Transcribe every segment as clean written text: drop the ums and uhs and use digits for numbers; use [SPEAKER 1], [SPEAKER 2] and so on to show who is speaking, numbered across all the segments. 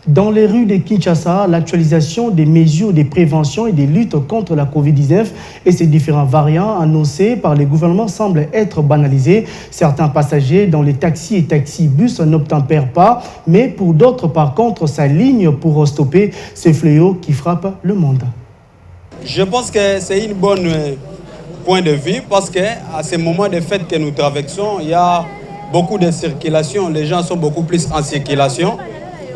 [SPEAKER 1] Dans les rues de Kinshasa, l'actualisation des mesures de prévention et de lutte contre la Covid-19 et ses différents variants annoncés par les gouvernements semblent être banalisés. Certains passagers dans les taxis et taxi-bus n'obtempèrent pas, mais pour d'autres, par contre, s'alignent pour stopper ce fléau qui frappe le monde.
[SPEAKER 2] Je pense que c'est une bonne point de vue parce qu'à ce moment de fête que nous traversons, il y a beaucoup de circulation, les gens sont beaucoup plus en circulation.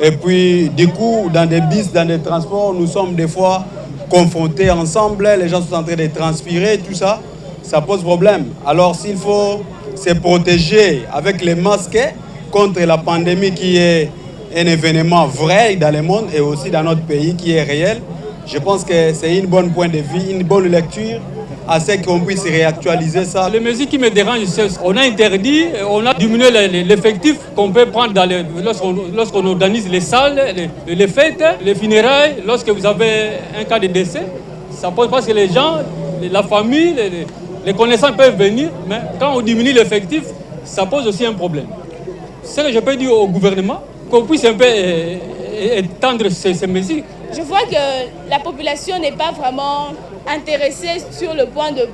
[SPEAKER 2] Et puis, du coup, dans des bus, dans des transports, nous sommes des fois confrontés ensemble, les gens sont en train de transpirer, tout ça, ça pose problème. Alors, s'il faut se protéger avec les masques contre la pandémie qui est un événement vrai dans le monde et aussi dans notre pays qui est réel, je pense que c'est une bonne point de vue, une bonne lecture à ce qu'on puisse réactualiser ça.
[SPEAKER 3] Les mesures qui me dérangent, c'est qu'on a interdit, on a diminué l'effectif qu'on peut prendre lorsqu'on organise les salles, les fêtes, les funérailles, lorsque vous avez un cas de décès. Ça pose parce que les gens, la famille, les connaissants peuvent venir, mais quand on diminue l'effectif, ça pose aussi un problème. Ce que je peux dire au gouvernement, qu'on puisse un peu étendre ces mesures.
[SPEAKER 4] Je vois que la population n'est pas vraiment intéressée sur le point de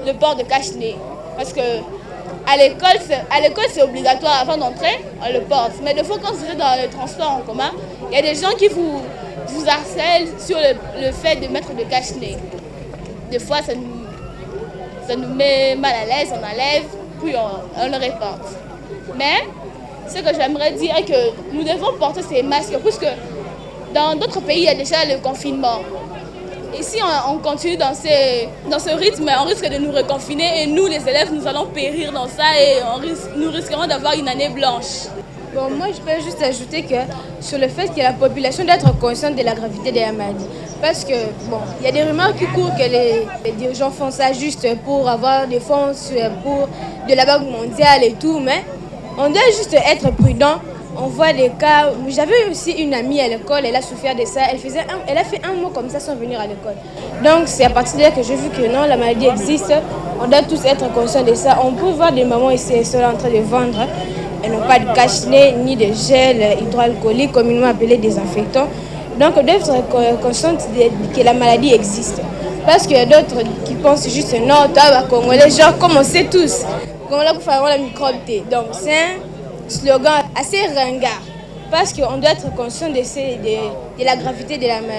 [SPEAKER 4] le port de cache-nez. Parce que à l'école, c'est obligatoire avant d'entrer, on le porte. Mais des fois, quand vous êtes dans le transport en commun, il y a des gens qui vous harcèlent sur le fait de mettre le cache-nez. Des fois, ça nous met mal à l'aise, on enlève, puis on le reporte. Mais ce que j'aimerais dire est que nous devons porter ces masques, puisque dans d'autres pays, il y a déjà le confinement. Et si on continue dans ce rythme, on risque de nous reconfiner et nous, les élèves, nous allons périr dans ça et nous risquerons d'avoir une année blanche.
[SPEAKER 5] Bon, moi, je peux juste ajouter que sur le fait que la population doit être consciente de la gravité de la maladie. Parce que, bon, il y a des rumeurs qui courent que les dirigeants font ça juste pour avoir des fonds pour de la Banque mondiale et tout, mais on doit juste être prudent. On voit des cas. J'avais aussi une amie à l'école, elle a souffert de ça. Elle a fait un mois comme ça sans venir à l'école. Donc c'est à partir de là que j'ai vu que non, la maladie existe. On doit tous être conscients de ça. On peut voir des mamans ici et ceux en train de vendre. Elles n'ont pas de cache-nez ni de gel hydroalcoolique, communément appelé désinfectant. Donc on doit être conscient que la maladie existe. Parce qu'il y a d'autres qui pensent juste non, toi, Congolais, genre comme on sait tous. Congolais pour faire la microbe. Donc c'est un slogan assez ringard parce qu'on doit être conscient de la gravité de la maladie.